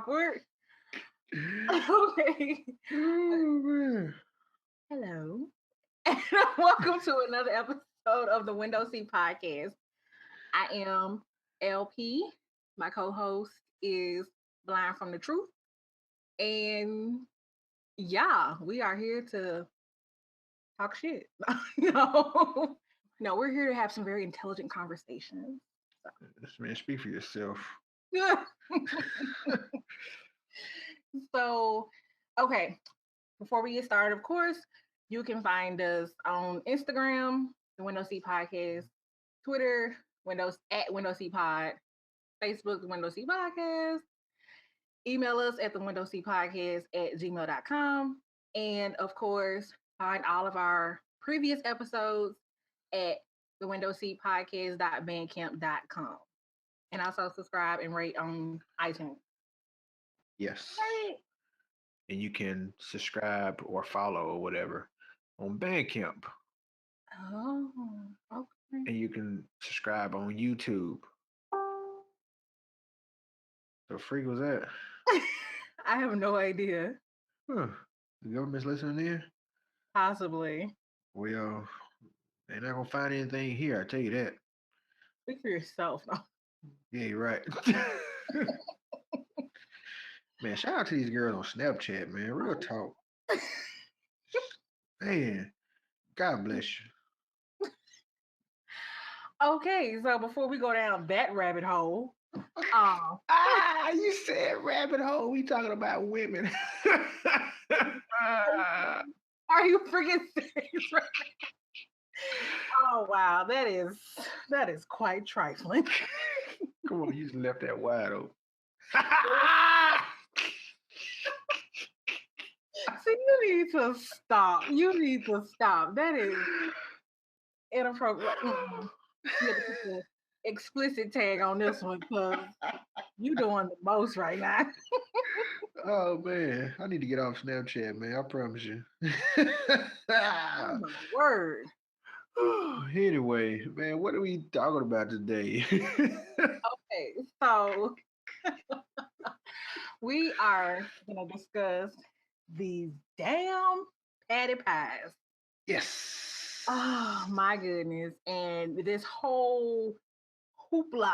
awkward. Okay. Oh man. Hello. And welcome to another episode of the Window Seat Podcast. I am LP. My co-host is Blind from the Truth. And yeah, we are here to talk shit. no. No, we're here to have some very intelligent conversations. Man, speak for yourself. So, okay, before we get started, of course, you can find us on Instagram, the Window Seat Podcast, Twitter, Windows at Window Seat Pod, Facebook, the Window Seat Podcast. Email us at the Window Seat Podcast at gmail.com. And of course, find all of our previous episodes at the Window Seat Podcast.bandcamp.com. And also subscribe and rate on iTunes. Yes. Right. And you can subscribe or follow or whatever on Bandcamp. Oh, okay. And you can subscribe on YouTube. The freak was that? I have no idea. Huh. The government's listening in? Possibly. Well, they're not gonna find anything here, I tell you that. Speak for yourself. Yeah, you're right. Man, shout out to these girls on Snapchat, man. Real talk. Man, God bless you. Okay, so before we go down that rabbit hole, You said rabbit hole. We talking about women. are you freaking serious? Oh wow, that is quite trifling. Come on, you just left that wide open. See, you need to stop. You need to stop. That is inappropriate. You have to put the explicit tag on this one because you doing the most right now. Oh man, I need to get off Snapchat, man. I promise you. Oh my word. Anyway, man, what are we talking about today? Okay, so we are gonna discuss these damn patty pies. Yes. Oh my goodness. And this whole hoopla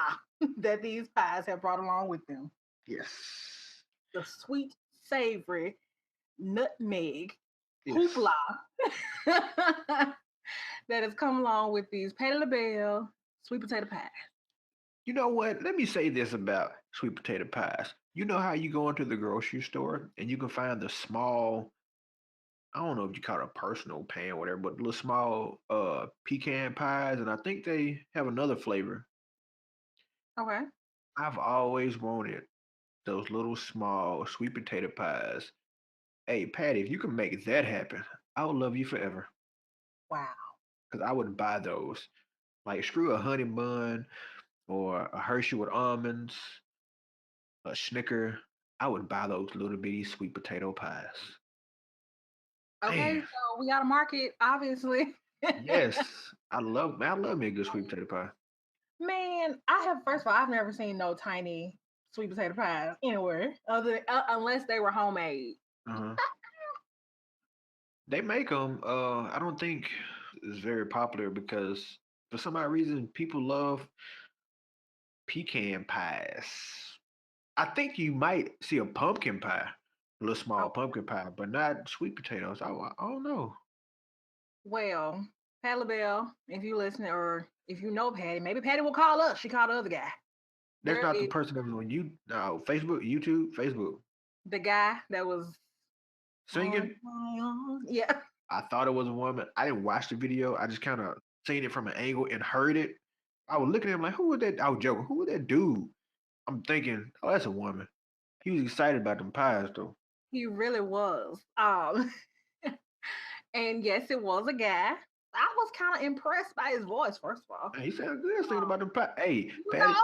that these pies have brought along with them. Yes. The sweet, savory nutmeg Yes. hoopla that has come along with these Patti LaBelle sweet potato pies. You know what? Let me say this about sweet potato pies. You know how you go into the grocery store and you can find the small, I don't know if you call it a personal pan or whatever, but little small pecan pies, and I think they have another flavor. Okay. I've always wanted those little small sweet potato pies. Hey, Patty, if you can make that happen, I would love you forever. Wow. Because I would buy those. Like, screw a honey bun or a Hershey with almonds, a Snicker. I would buy those little bitty sweet potato pies. Okay, Man, so we got a market, obviously. yes. I love me a good sweet potato pie. Man, first of all, I've never seen no tiny sweet potato pies anywhere, unless they were homemade. Uh-huh. They make them. I don't think it's very popular because for some odd reason people love pecan pies. I think you might see a pumpkin pie, a little small Oh, pumpkin pie, but not sweet potatoes. I don't know. well, Patti LaBelle, if you listen or if you know Patty, maybe Patty will call us. She called the other guy. That's There not the is person that was on you. No, Facebook, YouTube, Facebook the guy that was singing. yeah. I thought it was a woman. I didn't watch the video. I just kind of seen it from an angle and heard it. I was looking at him like, who was that? I was joking. Who was that dude? I'm thinking, oh, that's a woman. He was excited about them pies though. He really was. And yes, it was a guy. I was kind of impressed by his voice, first of all. Man, he sounded good singing about them pies. Hey, You Patty, know,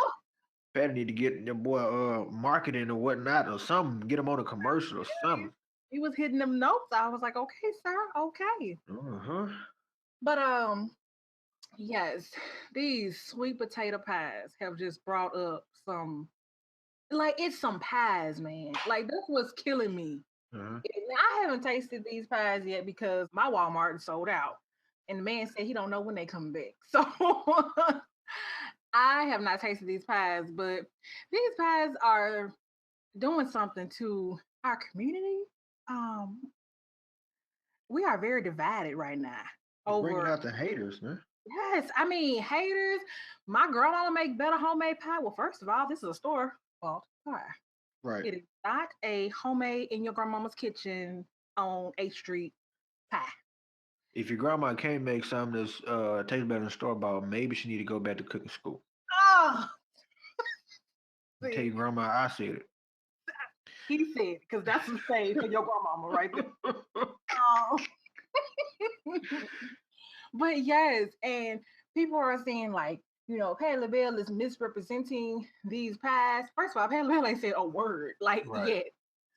Patty need to get your boy marketing or whatnot or something. Get him on a commercial or something. he was hitting them notes. I was like, okay, sir, okay. Uh-huh. But yes, these sweet potato pies have just brought up some like it's some pies, man. Like that's what's killing me. Uh-huh. I haven't tasted these pies yet because my Walmart is sold out, and the man said he don't know when they come back. So I have not tasted these pies, but these pies are doing something to our community. Um, we are very divided right now You're bringing over. out the haters, man. Yes, I mean haters. My grandma make better homemade pie. Well, first of all, this is a store bought pie. Right. It is not a homemade in your grandmama's kitchen on 8th Street pie. If your grandma can't make something that's tastes better than store bought, maybe she need to go back to cooking school. Oh, And tell see, your grandma I said he said because that's the same for your grandmama right there. it. Oh. But yes, and people are saying like, Patti LaBelle is misrepresenting these pies. First of all, Patti LaBelle ain't said a word like Right. yet,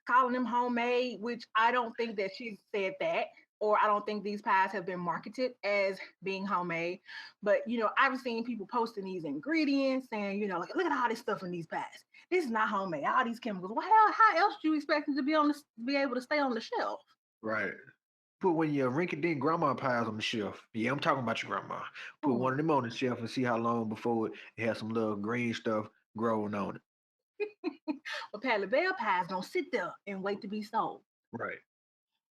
calling them homemade, which I don't think that she said that, or I don't think these pies have been marketed as being homemade. But I've seen people posting these ingredients, saying, like, look at all this stuff in these pies. This is not homemade. All these chemicals. Well, how else do you expect it to be be able to stay on the shelf? Right. Put one of your rinky dink grandma pies on the shelf. Yeah, I'm talking about your grandma. Put one of Ooh. them on the shelf and see how long before it has some little green stuff growing on it. But Patti LaBelle pies don't sit there and wait to be sold. Right.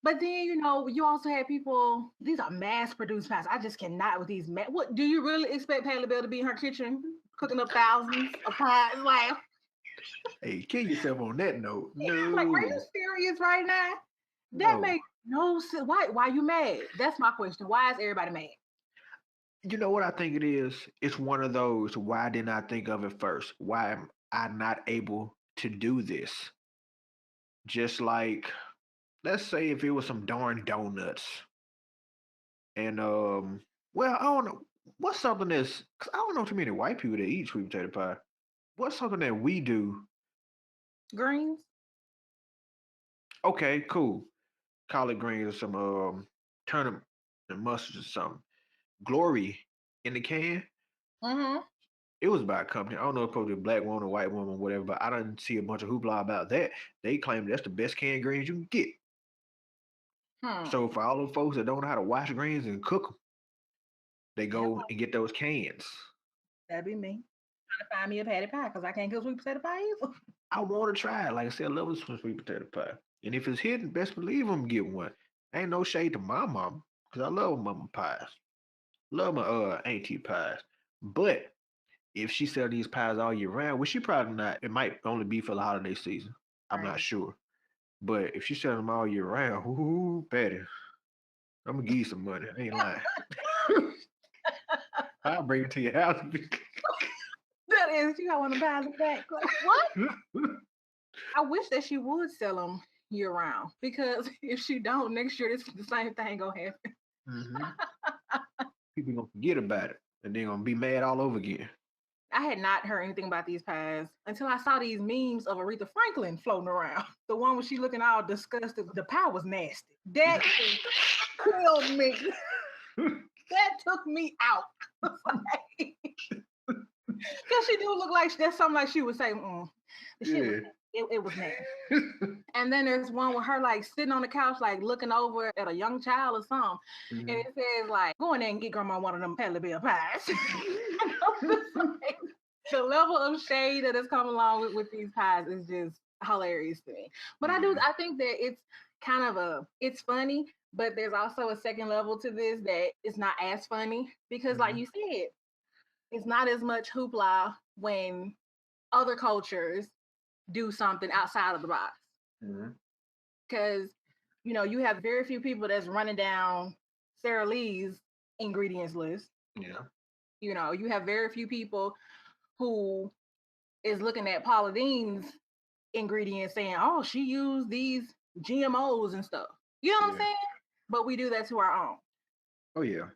But then, you also have people, these are mass produced pies. I just cannot with these. What do you really expect Patti LaBelle to be in her kitchen cooking up thousands of pies? Hey, kill yourself on that note. Are you No. serious right now? That No. makes no sense. Why you mad? That's my question. Why is everybody mad? You know what I think it is? It's one of those, why didn't I think of it first? Why am I not able to do this? Just like, let's say if it was some darn donuts and well, I don't know. What's something that's, cause I don't know too many white people that eat sweet potato pie. What's something that we do? Greens? Okay, cool. Collard greens or some turnip and mustard or something. Glory in the can. Mm-hmm. It was by a company. I don't know if it was a black woman or white woman, whatever, but I didn't see a bunch of hoopla about that. They claim that's the best canned greens you can get. Hmm. So for all those folks that don't know how to wash greens and cook them, they That, go and get those cans. that'd be me. Trying to find me a patty pie because I can't cook sweet potato pie either. I want to try it. Like I said, I love a sweet potato pie. And if it's hidden, best believe I'm get one. Ain't no shade to my mama, because I love mama pies. Love my auntie pies. But if she sell these pies all year round, which she probably not, it might only be for the holiday season. I'm not Right. sure. But if she sell them all year round, ooh, Patty, I'm gonna give you some money. I ain't lying. I'll bring it to your house. That is, you got one of the pies back. Like, what? I wish that she would sell them year round because if she don't, next year the same thing gonna happen. hmm People gonna forget about it, and they're gonna be mad all over again. I had not heard anything about these pies until I saw these memes of Aretha Franklin floating around. The one where she looking all disgusted. The pie was nasty. That killed me. That took me out. Because she do look like that's something like she would say, the shit was Yeah. it was nasty. And then there's one with her like sitting on the couch, like looking over at a young child or something. And Mhm. it says like, go in there and get grandma one of them Patti LaBelle pies. And I'm just like, the level of shade that has come along with these pies is just hilarious to me. But Yeah. I think that it's kind of it's funny, but there's also a second level to this that is not as funny because like Mhm. you said, it's not as much hoopla when other cultures do something outside of the box. Mhm. Because, you have very few people that's running down Sarah Lee's ingredients list. Yeah. You have very few people who is looking at Paula Dean's ingredients saying, oh, she used these GMOs and stuff. You know what I'm Yeah. saying? But we do that to our own. Oh yeah.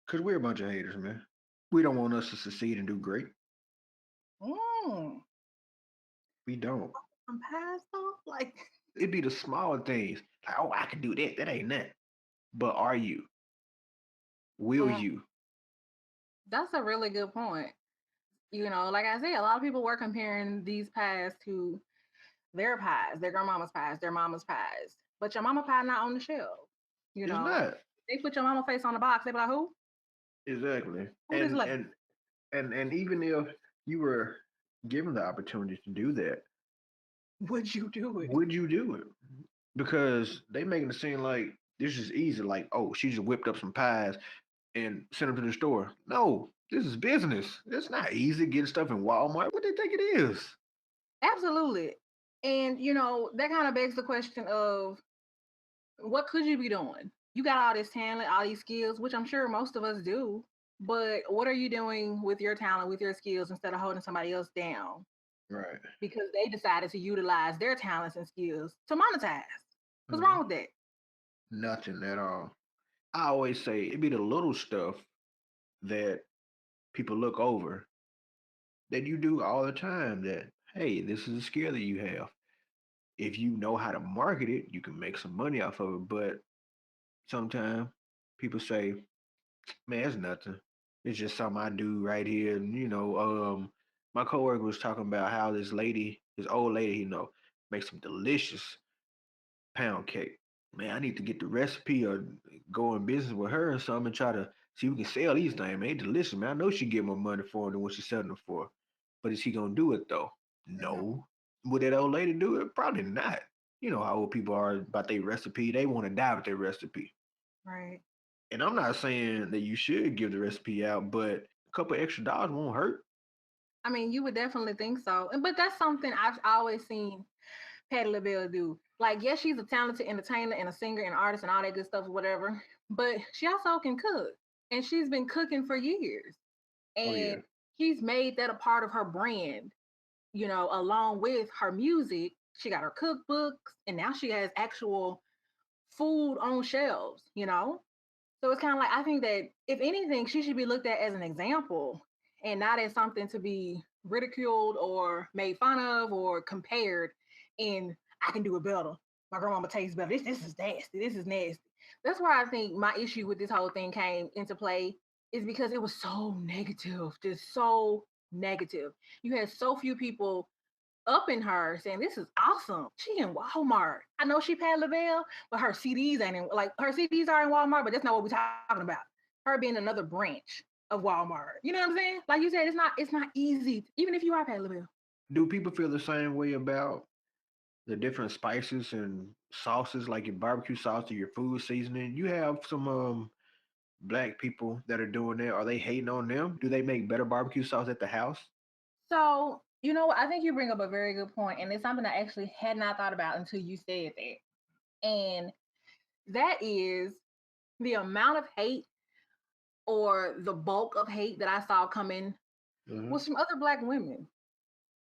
Cause we're a bunch of haters, man. We don't want us to succeed and do great. Mm, We don't. some pie stuff? Like, It'd be the small things. Like, oh, I can do that. That ain't that. But are you? Will mm, you? that's a really good point. Like I said, a lot of people were comparing these pies to their pies, their grandmama's pies, their mama's pies. But your mama pie not on the shelf. You It's know, not. they put your mama face on the box. They be like, who? Exactly. Who this And lady? and and even if you were given the opportunity to do that, Would you do it? would you do it? Because they making it seem like this is easy. Like, oh, she just whipped up some pies and sent them to the store. No, this is business. It's not easy getting stuff in Walmart. What they think it is? Absolutely. And that kind of begs the question of what could you be doing? You got all this talent, all these skills, which I'm sure most of us do. But what are you doing with your talent, with your skills, instead of holding somebody else down Right. because they decided to utilize their talents and skills to monetize? What's Hmm. wrong with that? Nothing at all. I always say it be the little stuff that people look over that you do all the time. That hey, this is a skill that you have. If you know how to market it, you can make some money off of it. But sometimes people say, man, it's nothing. It's just something I do right here. And, my coworker was talking about how this lady, this old lady, makes some delicious pound cake. Man, I need to get the recipe or go in business with her or something and try to see if we can sell these things. Man, they delicious, man. I know she get more money for them than what she's selling them for. But is she gonna do it though? Mhm. No. Would that old lady do it? Probably not. You know how old people are about their recipe. They want to die with their recipe. Right. And I'm not saying that you should give the recipe out, but a couple extra dollars won't hurt. I mean, you would definitely think so. But that's something I've always seen Patti LaBelle do. Like, yes, she's a talented entertainer and a singer and artist and all that good stuff, whatever. But she also can cook. And she's been cooking for years. Oh And yeah. she's made that a part of her brand, along with her music. She got her cookbooks and now she has actual food on shelves. So it's kind of like I think that if anything, she should be looked at as an example and not as something to be ridiculed or made fun of or compared. And I can do it better. My grandmama tastes better. This is nasty. This is nasty. That's why I think my issue with this whole thing came into play is because it was so negative, just so negative. You had so few people up in her saying this is awesome. She in Walmart. I know she Pat LaBelle, but her CDs ain't in like her CDs are in Walmart, but that's not what we're talking about. Her being another branch of Walmart. You know what I'm saying? Like you said, it's not easy, even if you are Pat LaBelle. Do people feel the same way about the different spices and sauces, like your barbecue sauce or your food seasoning? You have some black people that are doing that. Are they hating on them? Do they make better barbecue sauce at the house? So, I think you bring up a very good point, and it's something I actually had not thought about until you said that. And that is the amount of hate or the bulk of hate that I saw coming Hmm. was from other black women.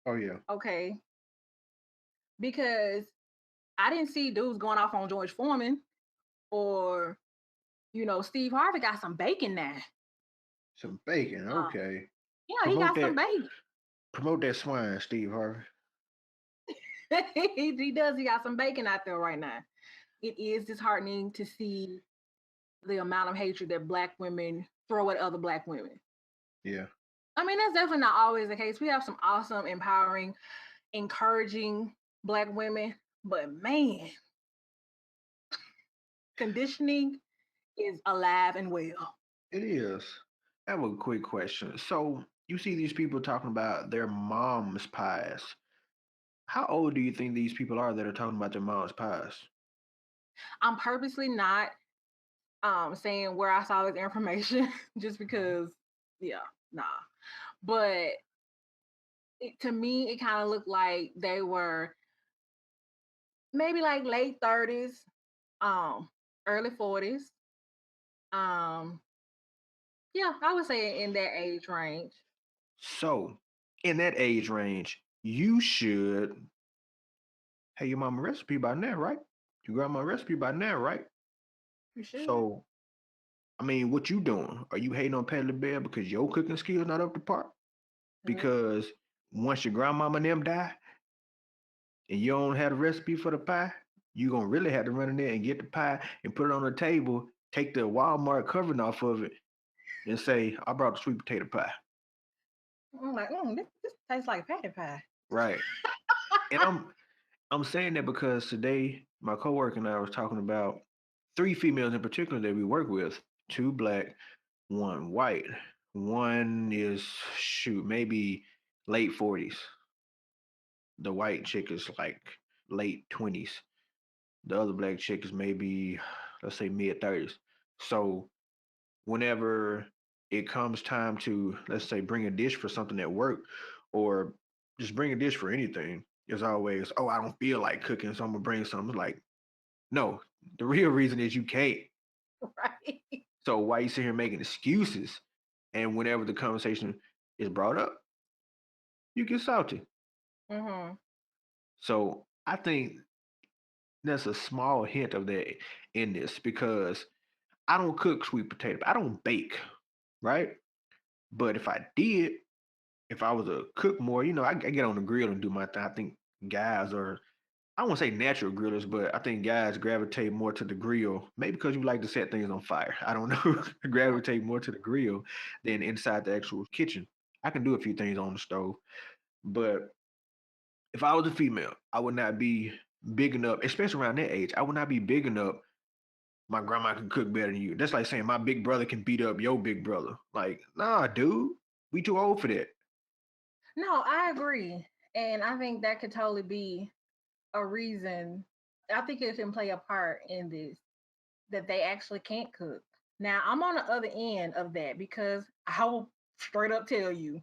Oh yeah. Okay. Because I didn't see dudes going off on George Foreman or, Steve Harvey got some bacon now. Some bacon. Uh, Okay. yeah, he Promote got some that. bacon. Promote that swine, Steve Harvey. He does. He got some bacon out there right now. It is disheartening to see the amount of hatred that black women throw at other black women. Yeah. I mean, that's definitely not always the case. We have some awesome, empowering, encouraging black women, but man, conditioning is alive and well. It is. I have a quick question. So you see these people talking about their mom's pies. How old do you think these people are that are talking about their mom's pies? I'm purposely not saying where I saw this information just Mhm. because, yeah, nah. But to me, it kind of looked like they were maybe like late 30s, um, early 40s. Um, yeah, I would say in that age range. So, in that age range, you should have your mama recipe by now, right? Your grandma recipe by now, right? You should. So, I mean, what you doing? Are you hating on Patti LaBelle because your cooking skills not up to par? Hello. Because once your grandmama and them die and you don't have a recipe for the pie, you gonna really have to run in there and get the pie and put it on the table, take the Walmart covering off of it, and say, I brought the sweet potato pie. I'm like, this tastes like patty pie. Right. And I'm saying that because today my coworker and I was talking about three females in particular that we work with, two black, one white. One is shoot, maybe late 40s. The white chick is like late 20s. The other black chick is maybe let's say mid 30s. So whenever it comes time to let's say bring a dish for something at work or just bring a dish for anything, it's always, oh, I don't feel like cooking, so I'm gonna bring something. Like, no, the real reason is you can't. Right. So why you sit here making excuses? And whenever the conversation is brought up, you get salty. Mm-hmm. So I think there's a small hint of that in this because I don't cook sweet potato. I don't bake, right? But if I did, if I was a cook more, I get on the grill and do my thing. I think guys are, I won't say natural grillers, but I think guys gravitate more to the grill. Maybe because you like to set things on fire. I don't know. Gravitate more to the grill than inside the actual kitchen. I can do a few things on the stove, but if I was a female, I would not be big enough, especially around that age. I would not be big enough. My grandma can cook better than you. That's like saying my big brother can beat up your big brother. Like, nah, dude, we too old for that. No, I agree. And I think that could totally be a reason. I think it can play a part in this that they actually can't cook. Now, I'm on the other end of that because I will straight up tell you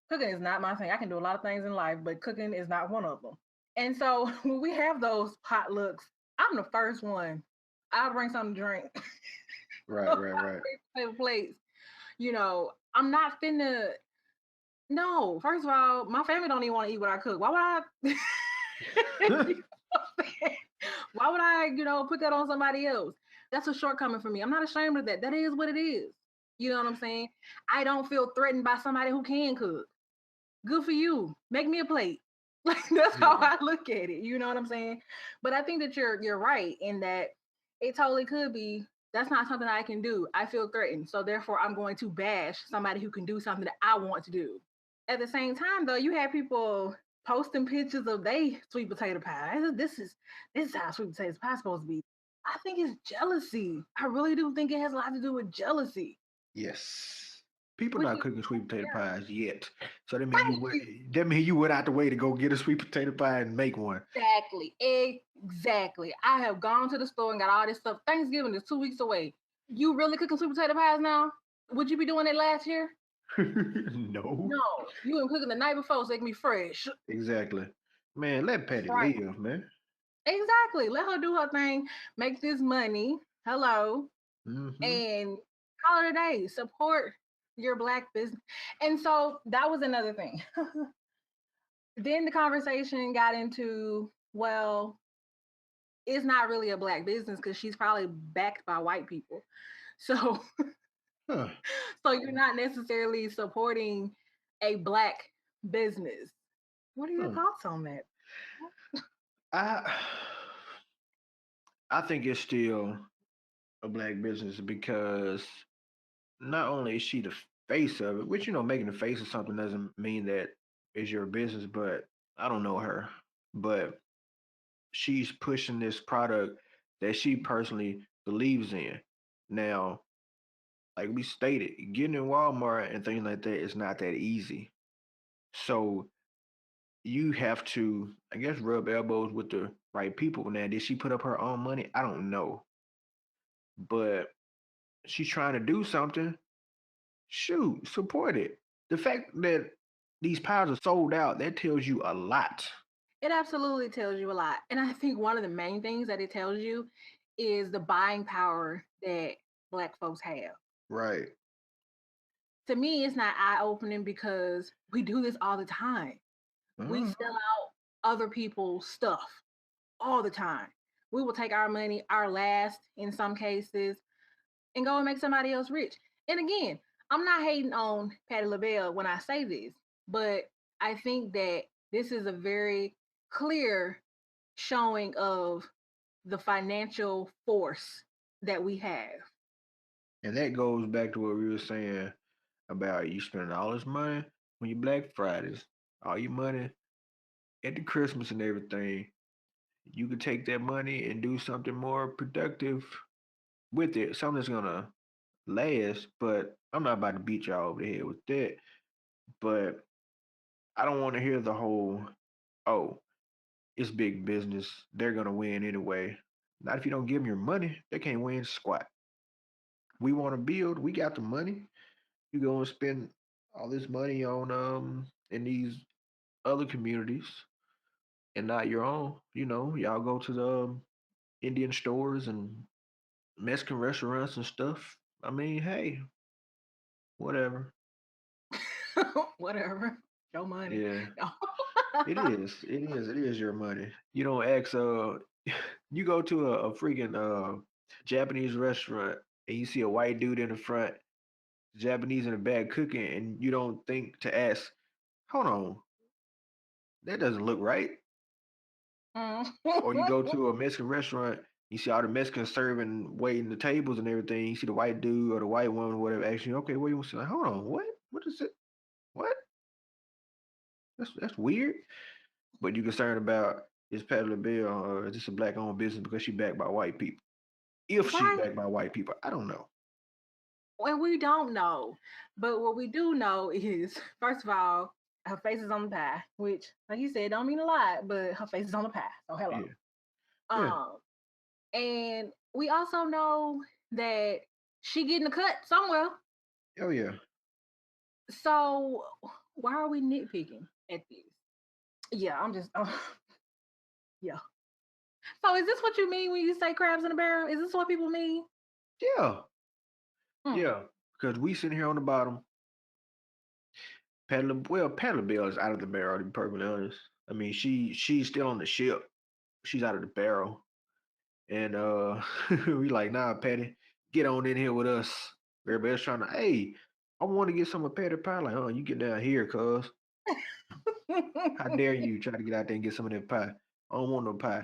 cooking is not my thing. I can do a lot of things in life, but cooking is not one of them. And so when we have those potlucks, I'm the first one. I'll bring something to drink. Right, I'll right, right. bring paper plates. I'm not finna. No, first of all, my family don't even want to eat what I cook. Why would I? You know what I'm saying? Why would I, put that on somebody else? That's a shortcoming for me. I'm not ashamed of that. That is what it is. You know what I'm saying? I don't feel threatened by somebody who can cook. Good for you. Make me a plate. Like that's how Yeah. I look at it. You know what I'm saying? But I think that you're right in that it totally could be that's not something I can do. I feel threatened. So therefore I'm going to bash somebody who can do something that I want to do. At the same time though, you have people posting pictures of they sweet potato pie. This is how sweet potato pie is supposed to be. I think it's jealousy. I really do think it has a lot to do with jealousy. Yes. People Which not is cooking sweet potato yeah, pies yet. So that mean you thank went you. that mean you went out the way to go get a sweet potato pie and make one. Exactly. Exactly. I have gone to the store and got all this stuff. Thanksgiving is 2 weeks away. You really cooking sweet potato pies now? Would you be doing it last year? No. No. You been cooking the night before so they can be fresh. Exactly. Man, let Patty Right. live, man. Exactly. Let her do her thing, make this money. Hello. Mm-hmm. And call it a day. Support your black business. And so that was another thing. Then the conversation got into, well, it's not really a black business because she's probably backed by white people. So Huh. so you're not necessarily supporting a black business. What are your Huh. thoughts on that? I I think it's still a black business because not only is she the face of it, which making the face of something doesn't mean that it's your business, but I don't know her. But she's pushing this product that she personally believes in. Now, like we stated, getting in Walmart and things like that is not that easy. So you have to, I guess, rub elbows with the right people. Now, did she put up her own money? I don't know. But she's trying to do something. Shoot, support it. The fact that these pies are sold out, that tells you a lot. It absolutely tells you a lot. And I think one of the main things that it tells you is the buying power that black folks have. Right. To me, it's not eye opening because we do this all the time. We Uh, sell out other people's stuff all the time. We will take our money, our last in some cases, and go and make somebody else rich. And again, I'm not hating on Patti LaBelle when I say this, but I think that this is a very clear showing of the financial force that we have. and that goes back to what we were saying about you spending all this money. on your Black Fridays, all your money at the Christmas and everything, you could take that money and do something more productive with it. Something that's gonna last. But I'm not about to beat y'all over the head with that. But I don't want to hear the whole, oh, it's big business. They're gonna win anyway. Not if you don't give them your money. They can't win squat. We want to build. We got the money. You go and spend all this money on in these other communities and not your own. Y'all go to the Indian stores and Mexican restaurants and stuff. I mean, hey, whatever. Whatever. Your money. Yeah, No. it is. It is. It is your money. You don't ask. You go to a freaking Japanese restaurant and you see a white dude in the front, Japanese in the back cooking, and you don't think to ask, hold on, that doesn't look right. Mm. Or you go to a Mexican restaurant, you see all the Mexicans serving, waiting the tables and everything. You see the white dude or the white woman, or whatever, asking, okay, what do you want to say? Like, hold on, what? What is it? What? That's weird. But you concerned about is Patti LaBelle or is this a black owned business because she backed by white people? If she's Right. backed by white people, I don't know. Well, we don't know. But what we do know is, first of all, her face is on the pie, which, like you said, don't mean a lot, but her face is on the pie. So hello. Yeah, yeah, Um, and we also know that she getting a cut somewhere. oh yeah, So why are we nitpicking at this? Yeah, I'm just yeah. So is this what you mean when you say crabs in a barrel? Is this what people mean? yeah, Hmm. yeah. Because we sitting here on the bottom, Patti LaBelle is out of the barrel. To be perfectly honest, I mean she's still on the ship. She's out of the barrel. And we like, nah, Patty, get on in here with us. Everybody's trying to, hey, I want to get some of Patty pie. Like, oh, you get down here, cuz. How dare you try to get out there and get some of that pie? I don't want no pie.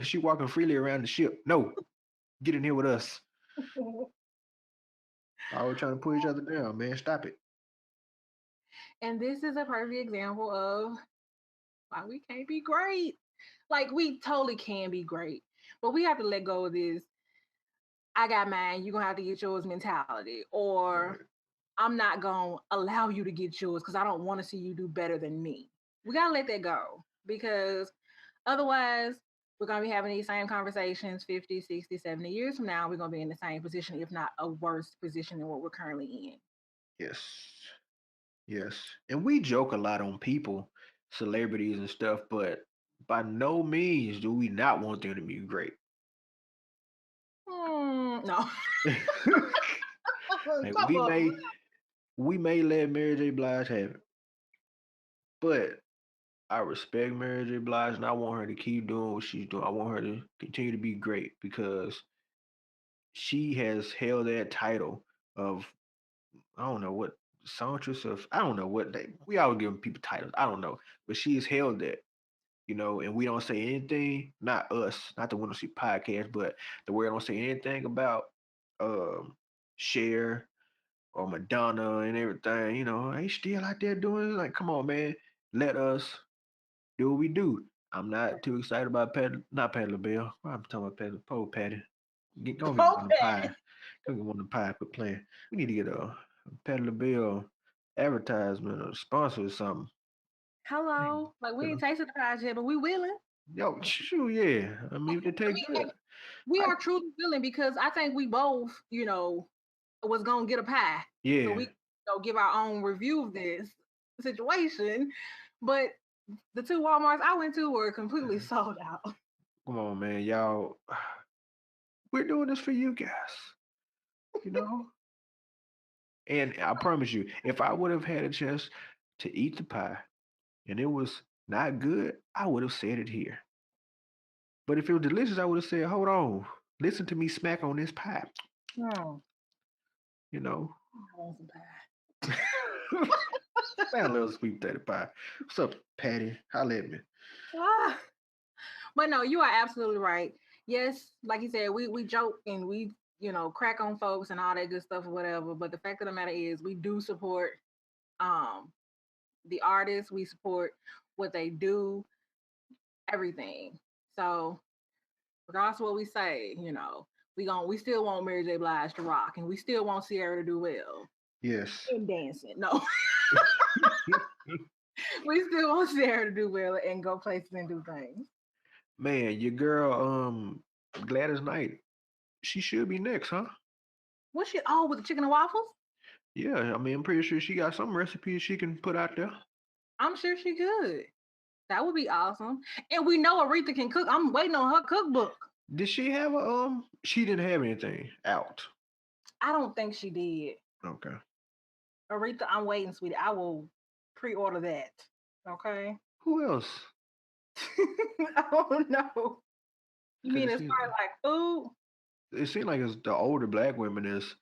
She walking freely around the ship. No, get in here with us. Always trying to put each other down, man. Stop it. And this is a perfect example of why we can't be great. Like we totally can be great, but we have to let go of this. I got mine. You're gonna have to get yours mentality, or Right. I'm not gonna allow you to get yours because I don't want to see you do better than me. We gotta let that go because otherwise we're gonna be having these same conversations 50, 60, 70 years from now. We're gonna be in the same position, if not a worse position than what we're currently in. Yes. Yes. And we joke a lot on people, celebrities and stuff, but by no means do we not want them to be great. No. Like Some of them. we may let Mary J. Blige have it, but I respect Mary J. Blige and I want her to keep doing what she's doing. I want her to continue to be great because she has held that title of I don't know what Songstress of I don't know what they we always give people titles. I don't know. But she has held that, and we don't say anything, not us, not the Windows Seat podcast, but the word don't say anything about um Cher or Madonna and everything, they still out there doing it. Like, come on, man. Let us do what we do. I'm not too excited about not Patti LaBelle. I'm talking about Patty. Go get one of the pie. Okay. Go get one of the pie. Quit playing. We need to get a Patti LaBelle advertisement or sponsor or something. Dang, Hello. Like we you ain't know. tasted the pie yet, but we willing. Yo, shoot, yeah. I mean, if they I take mean, good, hey, we I are truly willing because I think we both, was gonna get a pie. So yeah. we give our own review of this situation. But the two Walmarts I went to were completely sold out. Come on, man, y'all. We're doing this for you guys. You know. And I promise you, if I would have had a chance to eat the pie and it was not good, I would have said it here. But if it was delicious, I would have said, hold on, listen to me smack on this pie. Hmm. You know, I want some pie. man, little sweet potato pie. What's up, Patty? Holla at me. Ah. But no, you are absolutely right. Yes, like you said, we joke and we crack on folks and all that good stuff or whatever. But the fact of the matter is, we do support um the artists, we support what they do, everything. So regardless of what we say, we still want Mary J. Blige to rock, and we still want Sierra to do well Yes. in dancing. No, we still want Sierra to do well and go places and do things. Man, your girl, Gladys Knight, she should be next, huh? What shit? Oh, with the chicken and waffles? Yeah, I mean, I'm pretty sure she got some recipes she can put out there. I'm sure she could. That would be awesome. And we know Aretha can cook. I'm waiting on her cookbook. Did she have a She didn't have anything out. I don't think she did. Okay. Aretha, I'm waiting, sweetie. I will pre-order that. Okay. Who else? I don't know. You Because mean as far as like food? it seems like it's the older black women is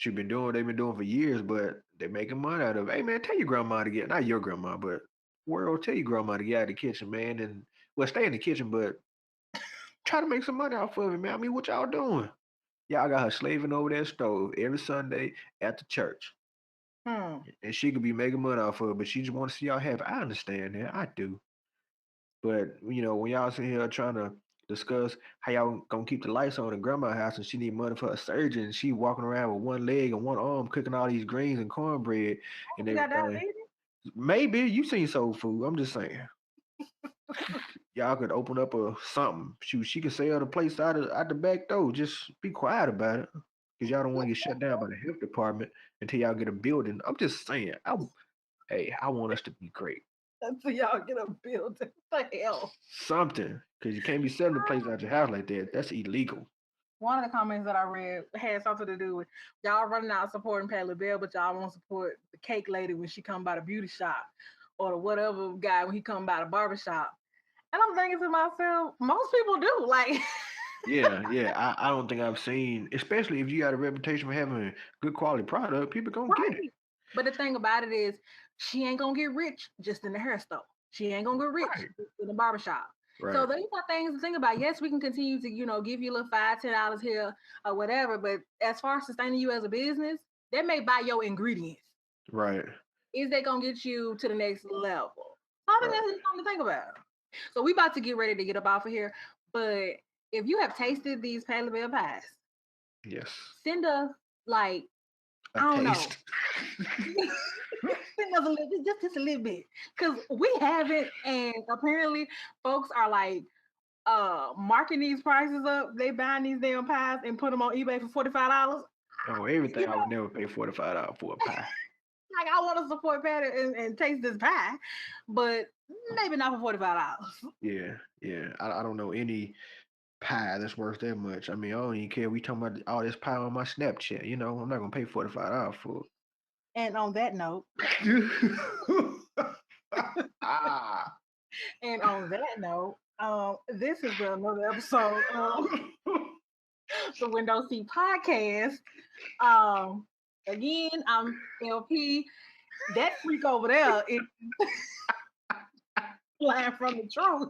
they've been doing for years, but they're making money out of it. Hey man, tell your grandma to get not your grandma, but world, tell your grandma to get out of the kitchen, man, and well stay in the kitchen, but try to make some money off of it, man. I mean, what y'all doing? Y'all got her slaving over that stove every Sunday at the church. And she could be making money off of it, but she just want to see y'all happy. I understand that. I do. But when y'all sitting here trying to discuss how y'all gonna keep the lights on in grandma's house and she need money for a surgery and she walking around with one leg and one arm cooking all these greens and cornbread and You got everything. diabetes? Maybe you seen soul food. I'm just saying. Y'all could open up a something. Shoot, she could sell the place out the back door. Just be quiet about it. Cause y'all don't want to get shut down by the health department until y'all get a building. I'm just saying. I want us to be great. Until y'all get a building. What the hell? Something. Because you can't be selling the place out your house like that. That's illegal. One of the comments that I read had something to do with y'all running out supporting Patti LaBelle, but y'all won't support the cake lady when she come by the beauty shop, or the whatever guy when he come by the barber shop. And I'm thinking to myself, most people do. Like, Yeah. I don't think I've seen, especially if you got a reputation for having a good quality product, people gonna get it. right. But the thing about it is, she ain't gonna get rich just in the hair store. She ain't gonna get rich Right. just in the barbershop. Right. So these are things to think about. Yes, we can continue to, give you a little $5, $10 here or whatever. But as far as sustaining you as a business, they may buy your ingredients. Right. Is they gonna get you to the next level? I think Right. that's something to think about. So we about to get ready to get up off of here. But if you have tasted these Patti LaBelle pies, Yes. send us like A I don't taste. know. Send us a little bit, just a little bit, because we haven't, and apparently folks are like marking these prices up. They buying these damn pies and put them on eBay for $45. Oh, everything I would never pay $45 for a pie. Like I want to support Patty and taste this pie, but maybe not for $45. Yeah. I don't know any pie that's worth that much. I mean, I don't even care. We talking about all this pie on my Snapchat. I'm not gonna pay $45 for And on that note, it. and on that note, this is another episode of the Window Seat Podcast. Again, I'm LP. That freak over there is flying from the truth.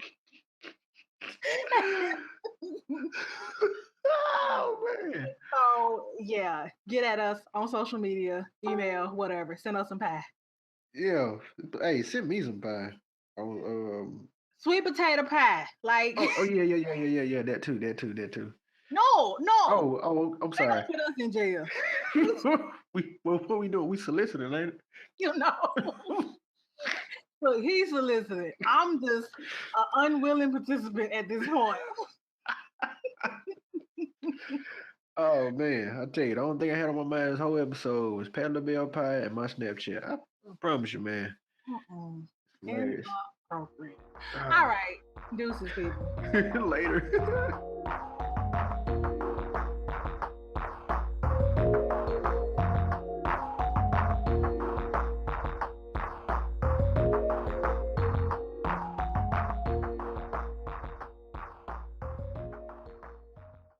Oh man. So yeah, get at us on social media, email, whatever. Send us some pie. Yeah. Hey, send me some pie. Oh, Sweet potato pie. Like yeah. That too. no. Oh, I'm They sorry. gonna put us in jail. What we doing? We soliciting, ain't it? You know. Look, he's soliciting. I'm just an unwilling participant at this point. Oh man, I tell you, the only thing I had on my mind this whole episode was Patti LaBelle pie and my Snapchat. I promise you, man. Hilarious. Inappropriate. All right. Deuces, people. Later.